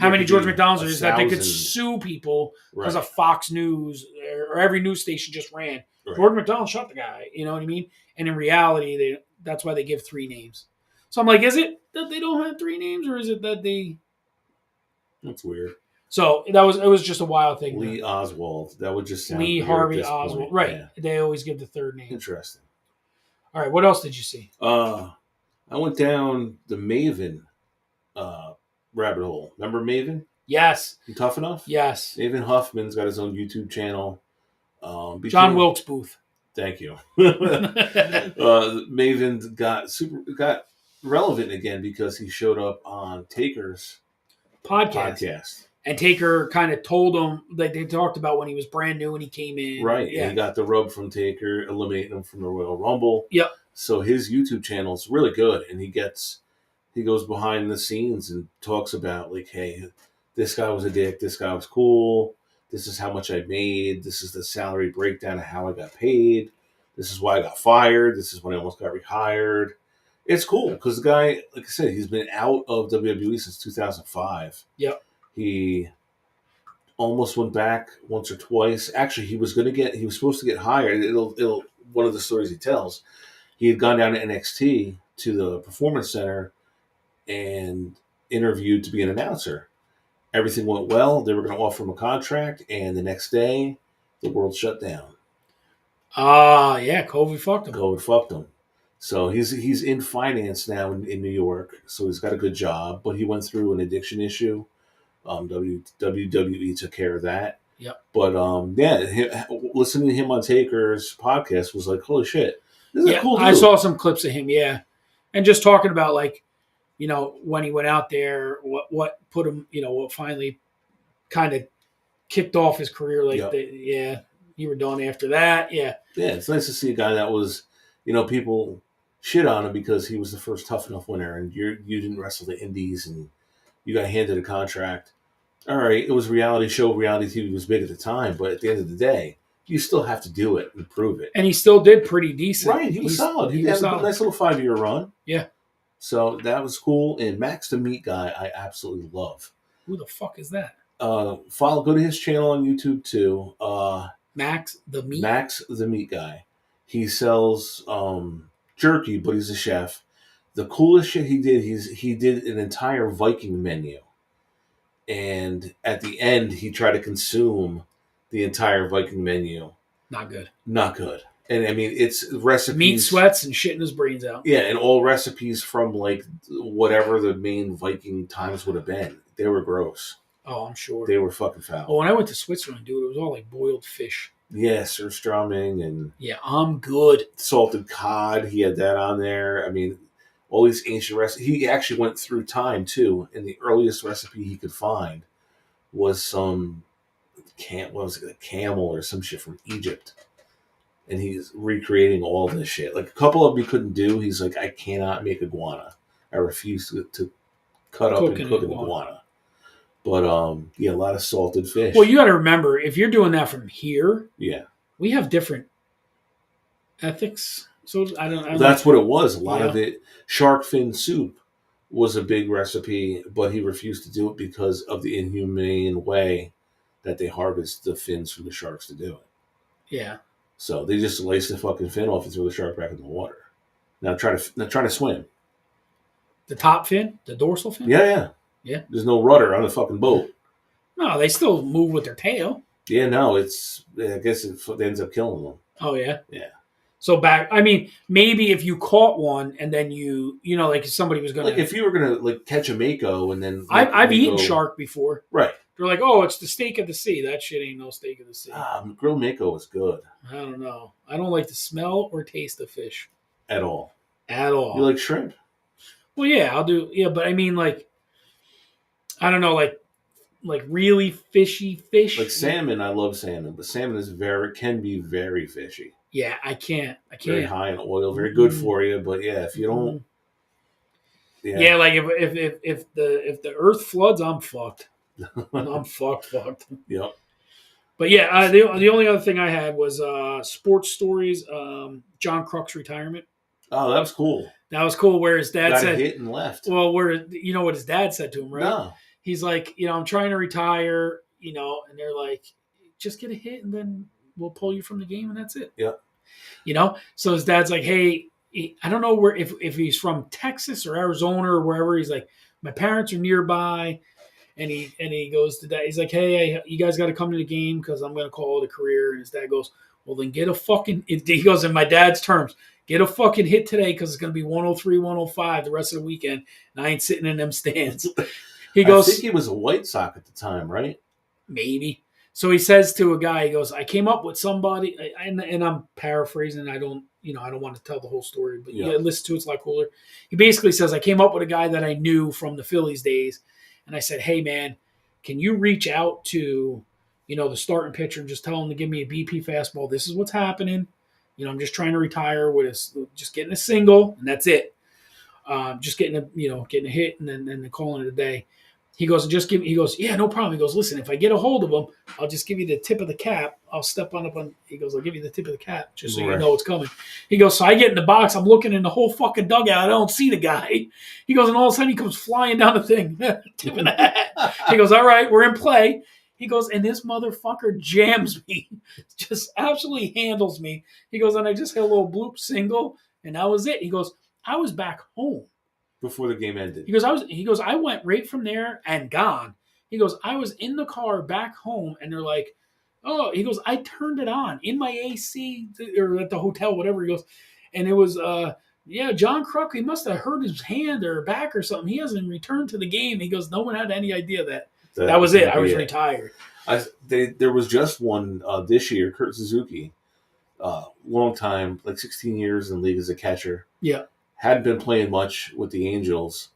how many George McDonalds are that they could sue people because of Fox News or every news station just ran George McDonald shot the guy, you know what I mean? And in reality, that's why they give three names. So I'm like, is it that they don't have three names, or is it that they? That's weird. So it was just a wild thing. Lee Oswald. That would just sound Lee Harvey Oswald. Right. Yeah. They always give the third name. Interesting. All right. What else did you see? I went down the Maven rabbit hole. Remember Maven? Yes. You Tough Enough? Yes. Maven Huffman's got his own YouTube channel. John Wilkes Booth. Thank you. Maven got relevant again because he showed up on Taker's podcast. And Taker kind of told him, like they talked about when he was brand new and he came in. Right. Yeah. And he got the rub from Taker, eliminating him from the Royal Rumble. Yep. So his YouTube channel is really good. And he goes behind the scenes and talks about, like, hey, this guy was a dick. This guy was cool. This is how much I made. This is the salary breakdown of how I got paid. This is why I got fired. This is when I almost got rehired. It's cool because the guy, like I said, he's been out of WWE since 2005. Yep. He almost went back once or twice. Actually, he was supposed to get hired. It'll one of the stories he tells. He had gone down to NXT to the Performance Center and interviewed to be an announcer. Everything went well. They were going to offer him a contract, and the next day, the world shut down. Yeah, COVID fucked him. So he's in finance now in New York. So he's got a good job, but he went through an addiction issue. WWE took care of that. Yep. But listening to him on Taker's podcast was like, holy shit, this is a cool dude. I saw some clips of him, yeah, and just talking about like, you know, when he went out there, what put him, you know, what finally kind of kicked off his career, like, you were done after that, yeah. Yeah, it's nice to see a guy that was, you know, people shit on him because he was the first Tough Enough winner, and you didn't wrestle the indies, and you got handed a contract. All right, it was a reality show. Reality TV was big at the time, but at the end of the day, you still have to do it and prove it. And he still did pretty decent. Right, he was solid. He had a nice little 5-year run. Yeah. So that was cool. And Max the Meat Guy, I absolutely love. Who the fuck is that? Go to his channel on YouTube too. Max the Meat? Max the Meat Guy. He sells jerky, but he's a chef. The coolest shit he did an entire Viking menu. And at the end, he tried to consume the entire Viking menu. Not good. And I mean, it's recipes. Meat sweats and shitting his brains out. Yeah, and all recipes from like whatever the main Viking times would have been. They were gross. Oh, I'm sure. They were fucking foul. Oh, when I went to Switzerland, dude, it was all like boiled fish. Yeah, surströmming and... Yeah, I'm good. Salted cod, he had that on there. I mean, all these ancient recipes. He actually went through time, too, and the earliest recipe he could find was some... what was it, a camel or some shit from Egypt. And he's recreating all this shit. Like, a couple of them he couldn't do. He's like, I cannot make iguana. I refuse to cut up and cook an iguana. But, a lot of salted fish. Well, you got to remember, if you're doing that from here, we have different ethics. So that's what it was. A lot of it. Shark fin soup was a big recipe, but he refused to do it because of the inhumane way that they harvest the fins from the sharks to do it. Yeah. So they just lace the fucking fin off and throw the shark back in the water. Now try to swim. The top fin, the dorsal fin. Yeah. Yeah. There's no rudder on the fucking boat. No, they still move with their tail. Yeah, no, I guess it ends up killing them. Oh yeah. Yeah. So maybe if you caught one and then like if somebody was gonna, like if you were gonna like catch a mako and then I've eaten shark before. Right. They're like, oh, it's the steak of the sea. That shit ain't no steak of the sea. Grilled mako is good. I don't know. I don't like the smell or taste of fish at all. At all. You like shrimp? Well, yeah, I'll do. Yeah, but I mean, like, I don't know, like really fishy fish. Like salmon, I love salmon, but salmon can be very fishy. Yeah, I can't. Very high in oil, very good for you, but yeah, if you don't, yeah, like if the earth floods, I'm fucked. I'm fucked. Yep. But yeah, the only other thing I had was sports stories. John Kruk's retirement. Oh, that was cool. That was cool. Where his dad said, hit and left. Well, you know what his dad said to him, right? No. He's like, I'm trying to retire, and they're like, just get a hit and then we'll pull you from the game and that's it. Yeah. So his dad's like, hey, I don't know where if he's from Texas or Arizona or wherever. He's like, my parents are nearby, and he goes to dad. He's like, hey, you guys got to come to the game because I'm going to call it a career. And his dad goes, well, then get a fucking. He goes in my dad's terms, get a fucking hit today because it's going to be 103, 105 the rest of the weekend, and I ain't sitting in them stands. He goes, I think he was a White Sox at the time, right? Maybe. So he says to a guy, he goes, I came up with somebody, and I'm paraphrasing. I don't want to tell the whole story, but listen to it, it's a lot cooler. He basically says, I came up with a guy that I knew from the Phillies days, and I said, hey, man, can you reach out to, the starting pitcher and just tell him to give me a BP fastball? This is what's happening. I'm just trying to retire just getting a single, and that's it. Just getting a hit, and then calling it a day. He goes, yeah, no problem. He goes, listen, if I get a hold of him, I'll just give you the tip of the cap. I'll step on up on, he goes, I'll give you the tip of the cap just so you know it's coming. He goes, so I get in the box. I'm looking in the whole fucking dugout. I don't see the guy. He goes, and all of a sudden he comes flying down the thing, tipping the hat. He goes, all right, we're in play. He goes, and this motherfucker jams me, just absolutely handles me. He goes, and I just hit a little bloop single, and that was it. He goes, I was back home. Before the game ended. He goes, I went right from there and gone. He goes, I was in the car back home, and they're like, oh, he goes, I turned it on in my AC or at the hotel, whatever. He goes, and it was, John Kruk, he must have hurt his hand or back or something. He hasn't returned to the game. He goes, no one had any idea that. That was it. I was retired. There was just one this year, Kurt Suzuki, long time, like 16 years in the league as a catcher. Yeah. Hadn't been playing much with the Angels.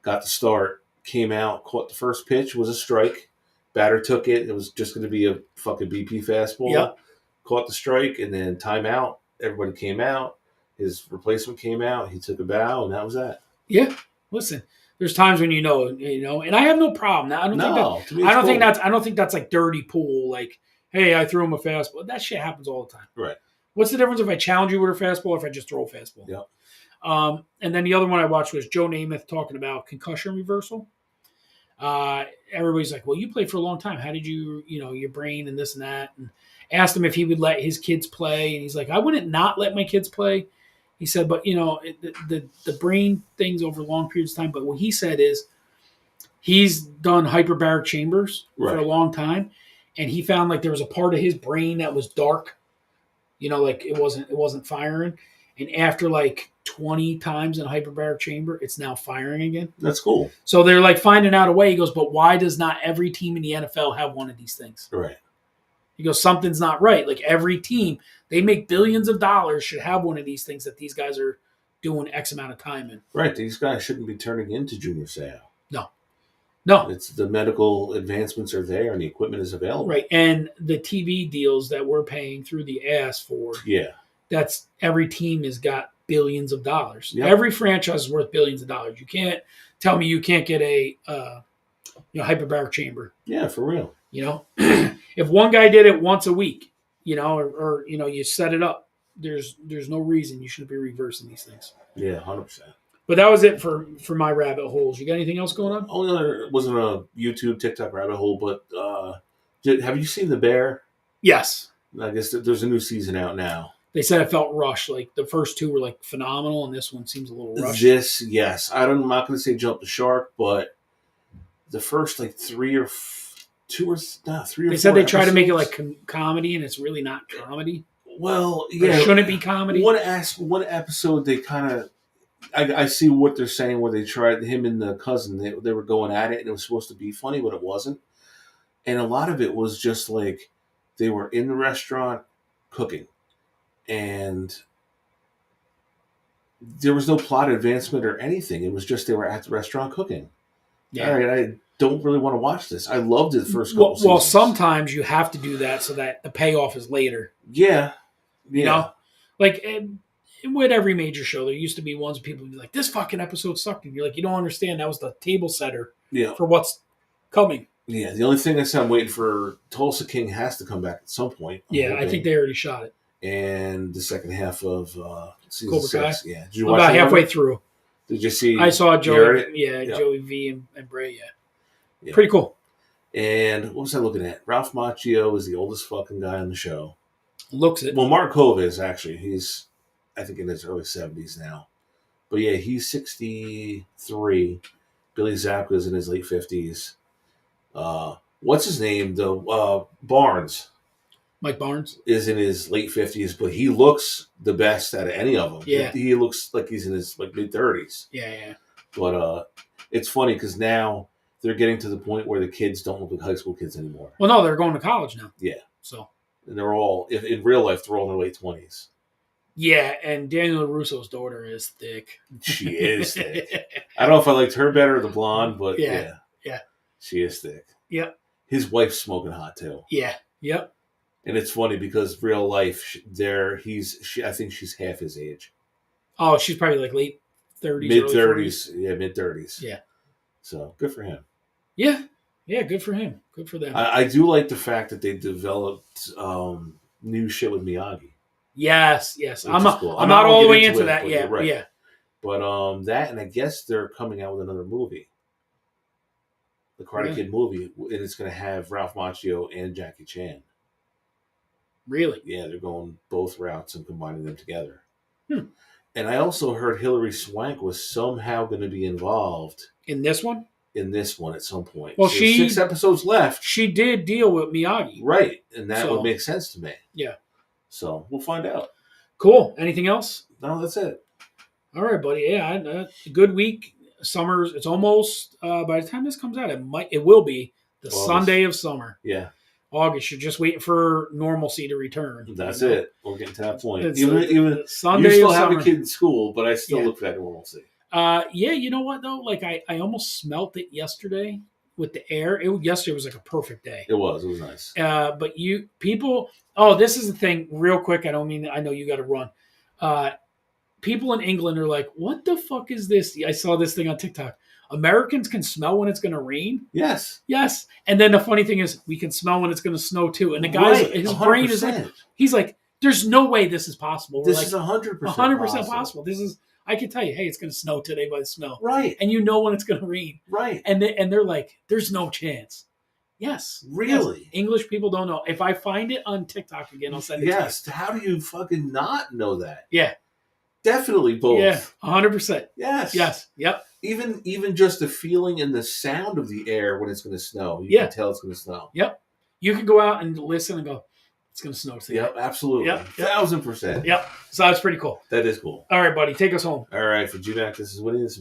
Got the start, came out, caught the first pitch, was a strike. Batter took it. It was just going to be a fucking BP fastball. Yep. Caught the strike, and then timeout. Everybody came out. His replacement came out. He took a bow, and that was that. Yeah. Listen, there's times when and I have no problem. Now, I don't think that's like dirty pool. Like, hey, I threw him a fastball. That shit happens all the time. Right. What's the difference if I challenge you with a fastball or if I just throw a fastball? Yeah. And then the other one I watched was Joe Namath talking about concussion reversal. Everybody's like, well, you played for a long time. How did you, your brain and this and that? And asked him if he would let his kids play. And he's like, I wouldn't not let my kids play. He said, but, the brain things over long periods of time. But what he said is he's done hyperbaric chambers for a long time. And he found like there was a part of his brain that was dark, like it wasn't firing. And after like 20 times in a hyperbaric chamber, it's now firing again. That's cool. So they're like finding out a way. He goes, but why does not every team in the NFL have one of these things? Right. He goes, something's not right. Like every team, they make billions of dollars, should have one of these things that these guys are doing X amount of time in. Right. These guys shouldn't be turning into Junior Seau. No. It's the medical advancements are there and the equipment is available. Right. And the TV deals that we're paying through the ass for. Yeah. That's every team has got billions of dollars. Yep. Every franchise is worth billions of dollars. You can't tell me you can't get a hyperbaric chamber. Yeah, for real. If one guy did it once a week, or you set it up, there's no reason you shouldn't be reversing these things. Yeah, 100%. But that was it for my rabbit holes. You got anything else going on? Only other wasn't a YouTube, TikTok rabbit hole, but have you seen The Bear? Yes. I guess there's a new season out now. They said it felt rushed. Like the first two were like phenomenal, and this one seems a little rushed. This, yes, I'm not going to say jump the shark, but the first like three or four. They said they try to make it like comedy, and it's really not comedy. Well, yeah, or shouldn't it be comedy? One episode they kind of. I see what they're saying where they tried him and the cousin. They were going at it, and it was supposed to be funny, but it wasn't. And a lot of it was just like they were in the restaurant cooking, and there was no plot advancement or anything. It was just they were at the restaurant cooking. Yeah. All right, I don't really want to watch this. I loved it the first couple seasons. Well, sometimes you have to do that so that the payoff is later. Yeah. You know? Like, with every major show, there used to be ones people would be like, this fucking episode sucked. And you're like, you don't understand. That was the table setter for what's coming. Yeah, the only thing I said I'm waiting for, Tulsa King has to come back at some point. I think they already shot it. And the second half of season Cobra 6. Kai? Yeah. Did you watch about halfway through. Did you see? I saw Joey. Joey V and Bray. Yeah. Pretty cool. And what was I looking at? Ralph Macchio is the oldest fucking guy on the show. Looks it. Well, Mark Cove is actually. He's, I think, in his early 70s now. But yeah, he's 63. Billy Zabka's in his late 50s. What's his name? Barnes. Mike Barnes is in his late 50s, but he looks the best out of any of them. Yeah, he looks like he's in his mid 30s. Yeah. But it's funny because now they're getting to the point where the kids don't look like high school kids anymore. Well, no, they're going to college now. Yeah. So. And they're all, in real life, they're all in their late 20s. Yeah, and Daniel LaRusso's daughter is thick. She is thick. I don't know if I liked her better, the blonde, but yeah. She is thick. Yep. His wife's smoking hot, too. Yeah. Yep. And it's funny because real life, I think she's half his age. Oh, she's probably like late 30s. Mid 30s. Yeah, mid 30s. Yeah. So, good for him. Yeah. Yeah, good for him. Good for them. I do like the fact that they developed new shit with Miyagi. Yes. I'm not cool. not all the way into that yet. Right. Yeah. But that, and I guess they're coming out with another movie. The Karate Kid movie. And it's going to have Ralph Macchio and Jackie Chan. Really? Yeah, they're going both routes and combining them together. And I also heard Hilary Swank was somehow going to be involved. In this one? In this one at some point. Well, so 6 episodes left. She did deal with Miyagi. Right. And that would make sense to me. Yeah. So, we'll find out. Cool. Anything else? No, that's it. All right, buddy. Yeah, a good week. Summer's, it's almost, by the time this comes out, it will be the August. Sunday of summer. Yeah. August. You're just waiting for normalcy to return. That's it. We're getting to that point. It's even Sunday you still of have summer. a kid in school, but I still look for that normalcy. Yeah, you know what though? Like I almost smelt it yesterday with the air. Yesterday was like a perfect day. It was nice. But people. Oh, this is the thing. Real quick, I know you got to run. People in England are like, "What the fuck is this?" I saw this thing on TikTok. Americans can smell when it's going to rain. Yes. And then the funny thing is, we can smell when it's going to snow too. And the guy's his 100%. Brain is like, he's like, "There's no way this is possible." This is 100% 100% possible. This is. I can tell you, hey, it's going to snow today by the smell. Right. And you know when it's going to rain. Right. And they're like, "There's no chance." Yes. Really? Yes. English people don't know. If I find it on TikTok again, I'll send it to you. Yes. How do you fucking not know that? Yeah. Definitely both. Yeah, 100%. Yes. Yep. Even just the feeling and the sound of the air when it's going to snow. You can tell it's going to snow. Yep. You can go out and listen and go, it's going to snow today. Yep, absolutely. Yep. 1000%. Yep. So that's pretty cool. That is cool. All right, buddy. Take us home. All right. For GMAC, this is Winnie. This is